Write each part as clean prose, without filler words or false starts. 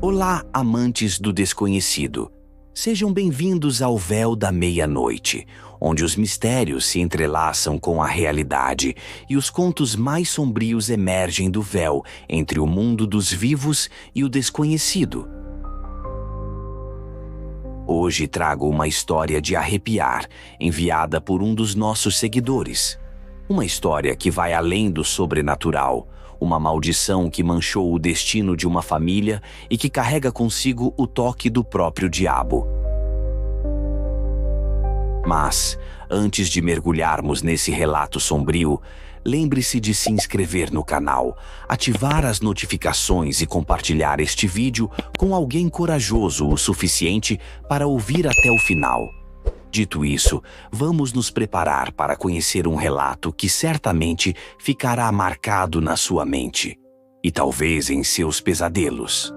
Olá, amantes do desconhecido. Sejam bem-vindos ao Véu da Meia-Noite, onde os mistérios se entrelaçam com a realidade e os contos mais sombrios emergem do véu entre o mundo dos vivos e o desconhecido. Hoje trago uma história de arrepiar, enviada por um dos nossos seguidores. Uma história que vai além do sobrenatural, uma maldição que manchou o destino de uma família e que carrega consigo o toque do próprio diabo. Mas, antes de mergulharmos nesse relato sombrio, lembre-se de se inscrever no canal, ativar as notificações e compartilhar este vídeo com alguém corajoso o suficiente para ouvir até o final. Dito isso, vamos nos preparar para conhecer um relato que certamente ficará marcado na sua mente e talvez em seus pesadelos.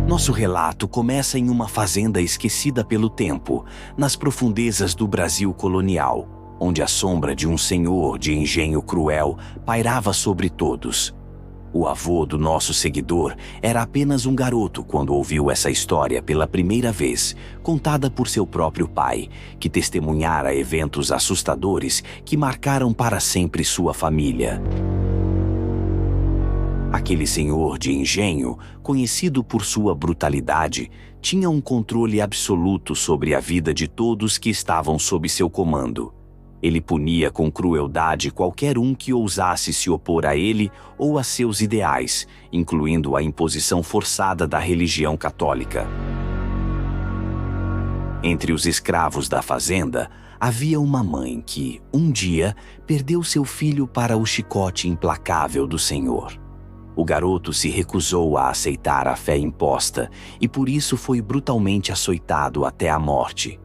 Nosso relato começa em uma fazenda esquecida pelo tempo, nas profundezas do Brasil colonial, onde a sombra de um senhor de engenho cruel pairava sobre todos. O avô do nosso seguidor era apenas um garoto quando ouviu essa história pela primeira vez, contada por seu próprio pai, que testemunhara eventos assustadores que marcaram para sempre sua família. Aquele senhor de engenho, conhecido por sua brutalidade, tinha um controle absoluto sobre a vida de todos que estavam sob seu comando. Ele punia com crueldade qualquer um que ousasse se opor a ele ou a seus ideais, incluindo a imposição forçada da religião católica. Entre os escravos da fazenda, havia uma mãe que, um dia, perdeu seu filho para o chicote implacável do senhor. O garoto se recusou a aceitar a fé imposta e por isso foi brutalmente açoitado até a morte.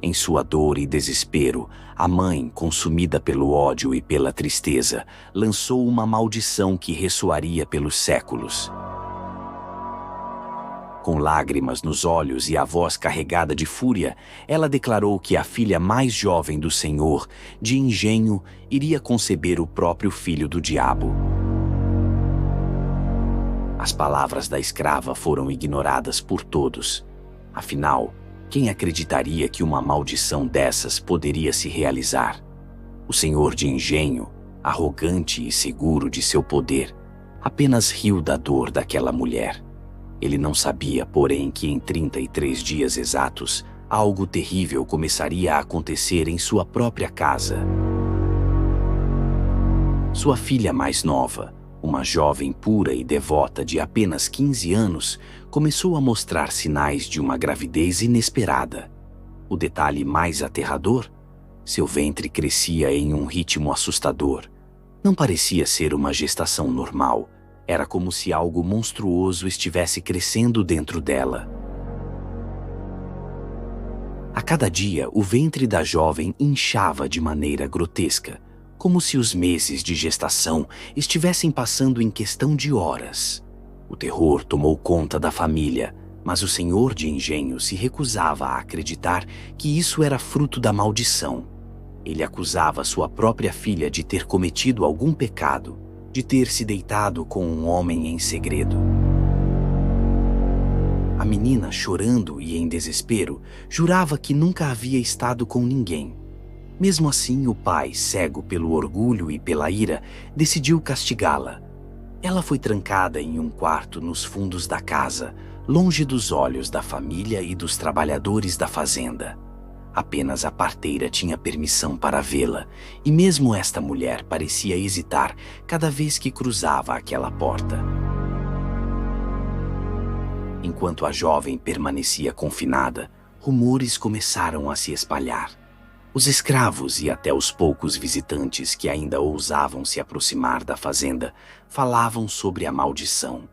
Em sua dor e desespero, a mãe, consumida pelo ódio e pela tristeza, lançou uma maldição que ressoaria pelos séculos. Com lágrimas nos olhos e a voz carregada de fúria, ela declarou que a filha mais jovem do senhor, de engenho, iria conceber o próprio filho do diabo. As palavras da escrava foram ignoradas por todos. Afinal, quem acreditaria que uma maldição dessas poderia se realizar? O senhor de engenho, arrogante e seguro de seu poder, apenas riu da dor daquela mulher. Ele não sabia, porém, que em 33 dias exatos, algo terrível começaria a acontecer em sua própria casa. Sua filha mais nova, uma jovem pura e devota de apenas 15 anos, começou a mostrar sinais de uma gravidez inesperada. O detalhe mais aterrador? Seu ventre crescia em um ritmo assustador. Não parecia ser uma gestação normal. Era como se algo monstruoso estivesse crescendo dentro dela. A cada dia, o ventre da jovem inchava de maneira grotesca, como se os meses de gestação estivessem passando em questão de horas. O terror tomou conta da família, mas o senhor de engenho se recusava a acreditar que isso era fruto da maldição. Ele acusava sua própria filha de ter cometido algum pecado, de ter se deitado com um homem em segredo. A menina, chorando e em desespero, jurava que nunca havia estado com ninguém. Mesmo assim, o pai, cego pelo orgulho e pela ira, decidiu castigá-la. Ela foi trancada em um quarto nos fundos da casa, longe dos olhos da família e dos trabalhadores da fazenda. Apenas a parteira tinha permissão para vê-la, e mesmo esta mulher parecia hesitar cada vez que cruzava aquela porta. Enquanto a jovem permanecia confinada, rumores começaram a se espalhar. Os escravos e até os poucos visitantes que ainda ousavam se aproximar da fazenda falavam sobre a maldição.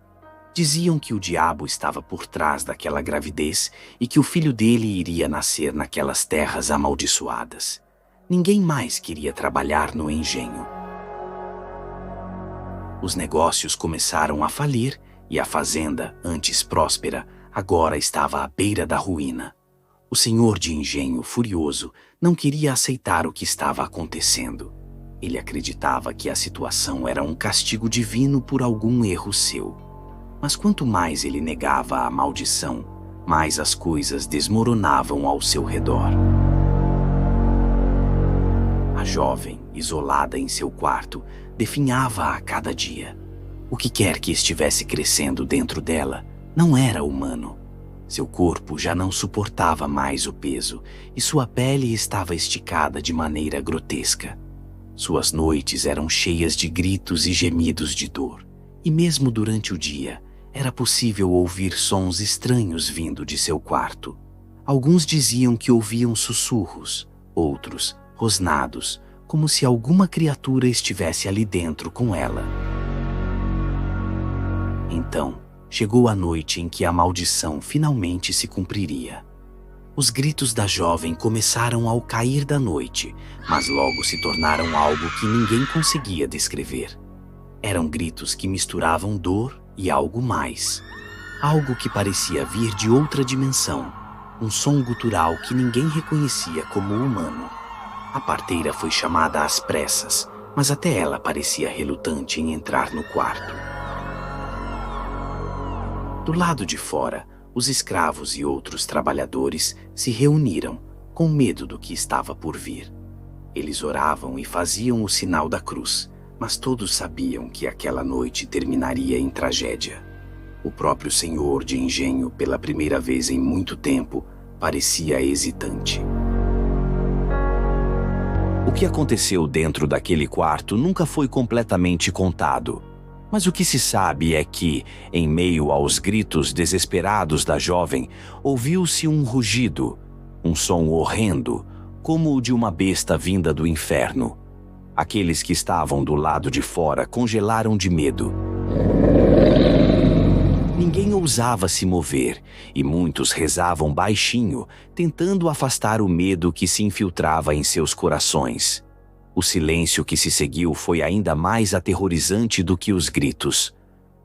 Diziam que o diabo estava por trás daquela gravidez e que o filho dele iria nascer naquelas terras amaldiçoadas. Ninguém mais queria trabalhar no engenho. Os negócios começaram a falir e a fazenda, antes próspera, agora estava à beira da ruína. O senhor de engenho, furioso, não queria aceitar o que estava acontecendo. Ele acreditava que a situação era um castigo divino por algum erro seu. Mas quanto mais ele negava a maldição, mais as coisas desmoronavam ao seu redor. A jovem, isolada em seu quarto, definhava a cada dia. O que quer que estivesse crescendo dentro dela não era humano. Seu corpo já não suportava mais o peso e sua pele estava esticada de maneira grotesca. Suas noites eram cheias de gritos e gemidos de dor, e mesmo durante o dia, era possível ouvir sons estranhos vindo de seu quarto. Alguns diziam que ouviam sussurros, outros rosnados, como se alguma criatura estivesse ali dentro com ela. Então, chegou a noite em que a maldição finalmente se cumpriria. Os gritos da jovem começaram ao cair da noite, mas logo se tornaram algo que ninguém conseguia descrever. Eram gritos que misturavam dor e algo mais. Algo que parecia vir de outra dimensão, um som gutural que ninguém reconhecia como humano. A parteira foi chamada às pressas, mas até ela parecia relutante em entrar no quarto. Do lado de fora, os escravos e outros trabalhadores se reuniram, com medo do que estava por vir. Eles oravam e faziam o sinal da cruz, mas todos sabiam que aquela noite terminaria em tragédia. O próprio senhor de engenho, pela primeira vez em muito tempo, parecia hesitante. O que aconteceu dentro daquele quarto nunca foi completamente contado. Mas o que se sabe é que, em meio aos gritos desesperados da jovem, ouviu-se um rugido, um som horrendo, como o de uma besta vinda do inferno. Aqueles que estavam do lado de fora congelaram de medo. Ninguém ousava se mover, e muitos rezavam baixinho, tentando afastar o medo que se infiltrava em seus corações. O silêncio que se seguiu foi ainda mais aterrorizante do que os gritos.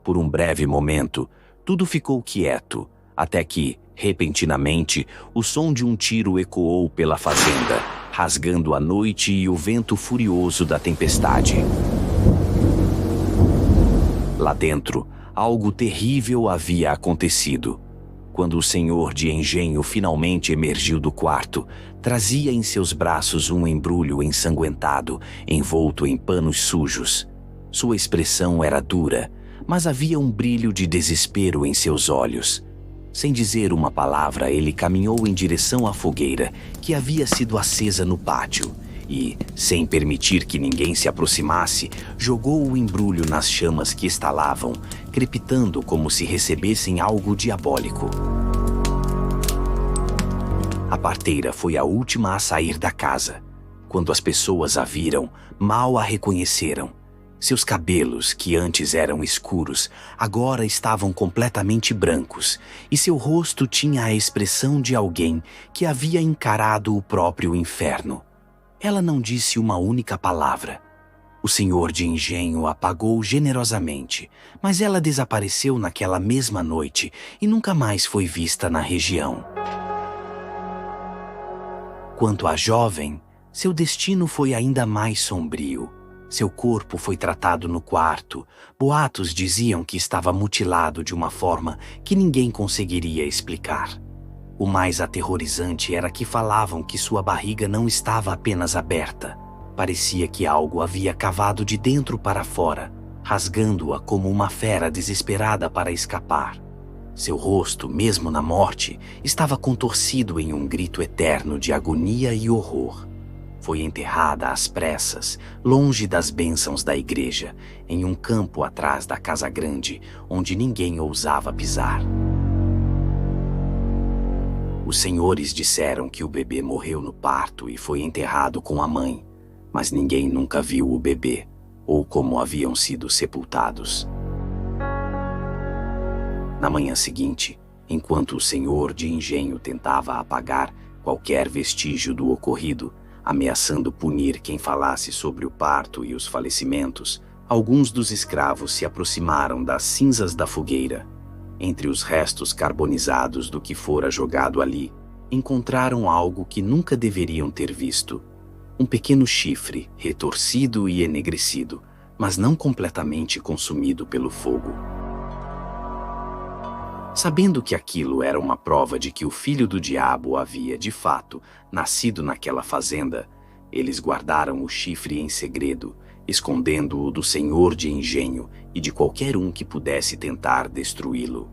Por um breve momento, tudo ficou quieto, até que, repentinamente, o som de um tiro ecoou pela fazenda, rasgando a noite e o vento furioso da tempestade. Lá dentro, algo terrível havia acontecido. Quando o senhor de engenho finalmente emergiu do quarto, trazia em seus braços um embrulho ensanguentado, envolto em panos sujos. Sua expressão era dura, mas havia um brilho de desespero em seus olhos. Sem dizer uma palavra, ele caminhou em direção à fogueira, que havia sido acesa no pátio, e, sem permitir que ninguém se aproximasse, jogou o embrulho nas chamas que estalavam, crepitando como se recebessem algo diabólico. A parteira foi a última a sair da casa. Quando as pessoas a viram, mal a reconheceram. Seus cabelos, que antes eram escuros, agora estavam completamente brancos, e seu rosto tinha a expressão de alguém que havia encarado o próprio inferno. Ela não disse uma única palavra. O senhor de engenho a pagou generosamente, mas ela desapareceu naquela mesma noite e nunca mais foi vista na região. Quanto à jovem, seu destino foi ainda mais sombrio. Seu corpo foi tratado no quarto. Boatos diziam que estava mutilado de uma forma que ninguém conseguiria explicar. O mais aterrorizante era que falavam que sua barriga não estava apenas aberta. Parecia que algo havia cavado de dentro para fora, rasgando-a como uma fera desesperada para escapar. Seu rosto, mesmo na morte, estava contorcido em um grito eterno de agonia e horror. Foi enterrada às pressas, longe das bênçãos da igreja, em um campo atrás da casa grande, onde ninguém ousava pisar. Os senhores disseram que o bebê morreu no parto e foi enterrado com a mãe, mas ninguém nunca viu o bebê, ou como haviam sido sepultados. Na manhã seguinte, enquanto o senhor de engenho tentava apagar qualquer vestígio do ocorrido, ameaçando punir quem falasse sobre o parto e os falecimentos, alguns dos escravos se aproximaram das cinzas da fogueira. Entre os restos carbonizados do que fora jogado ali, encontraram algo que nunca deveriam ter visto. Um pequeno chifre, retorcido e enegrecido, mas não completamente consumido pelo fogo. Sabendo que aquilo era uma prova de que o filho do diabo havia, de fato, nascido naquela fazenda, eles guardaram o chifre em segredo, escondendo-o do senhor de engenho e de qualquer um que pudesse tentar destruí-lo.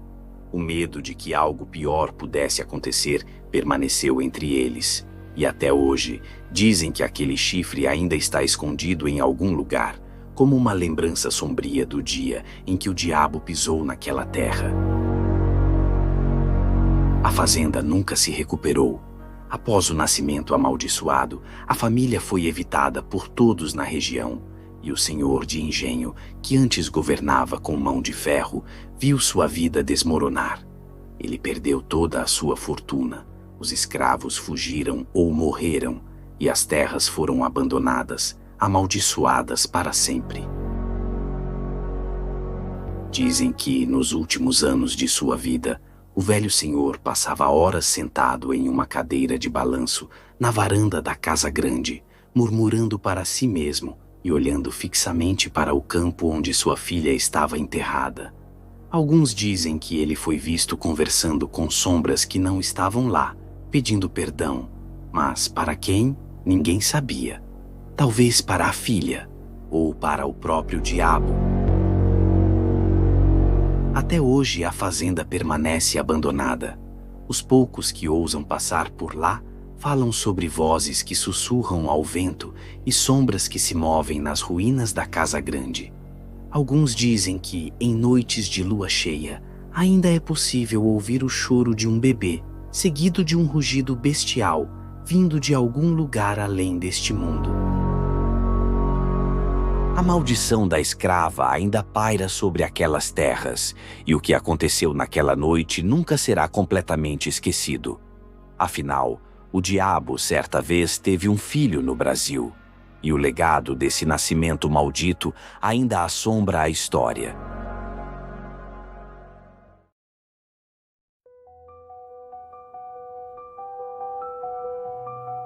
O medo de que algo pior pudesse acontecer permaneceu entre eles, e até hoje dizem que aquele chifre ainda está escondido em algum lugar, como uma lembrança sombria do dia em que o diabo pisou naquela terra. A fazenda nunca se recuperou. Após o nascimento amaldiçoado, a família foi evitada por todos na região, e o senhor de engenho, que antes governava com mão de ferro, viu sua vida desmoronar. Ele perdeu toda a sua fortuna, os escravos fugiram ou morreram, e as terras foram abandonadas, amaldiçoadas para sempre. Dizem que, nos últimos anos de sua vida, o velho senhor passava horas sentado em uma cadeira de balanço na varanda da casa grande, murmurando para si mesmo e olhando fixamente para o campo onde sua filha estava enterrada. Alguns dizem que ele foi visto conversando com sombras que não estavam lá, pedindo perdão, mas para quem, ninguém sabia. Talvez para a filha, ou para o próprio diabo. Até hoje a fazenda permanece abandonada. Os poucos que ousam passar por lá falam sobre vozes que sussurram ao vento e sombras que se movem nas ruínas da casa grande. Alguns dizem que, em noites de lua cheia, ainda é possível ouvir o choro de um bebê, seguido de um rugido bestial, vindo de algum lugar além deste mundo. A maldição da escrava ainda paira sobre aquelas terras, e o que aconteceu naquela noite nunca será completamente esquecido. Afinal, o diabo certa vez teve um filho no Brasil, e o legado desse nascimento maldito ainda assombra a história.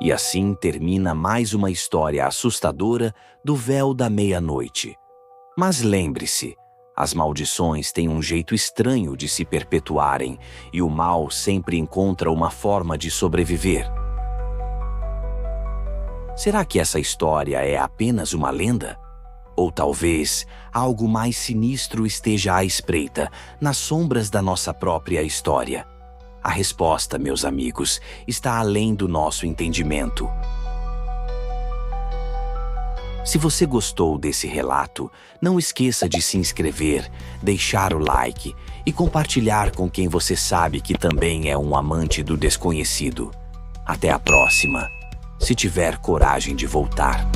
E assim termina mais uma história assustadora do véu da meia-noite. Mas lembre-se, as maldições têm um jeito estranho de se perpetuarem e o mal sempre encontra uma forma de sobreviver. Será que essa história é apenas uma lenda? Ou talvez algo mais sinistro esteja à espreita nas sombras da nossa própria história? A resposta, meus amigos, está além do nosso entendimento. Se você gostou desse relato, não esqueça de se inscrever, deixar o like e compartilhar com quem você sabe que também é um amante do desconhecido. Até a próxima, se tiver coragem de voltar.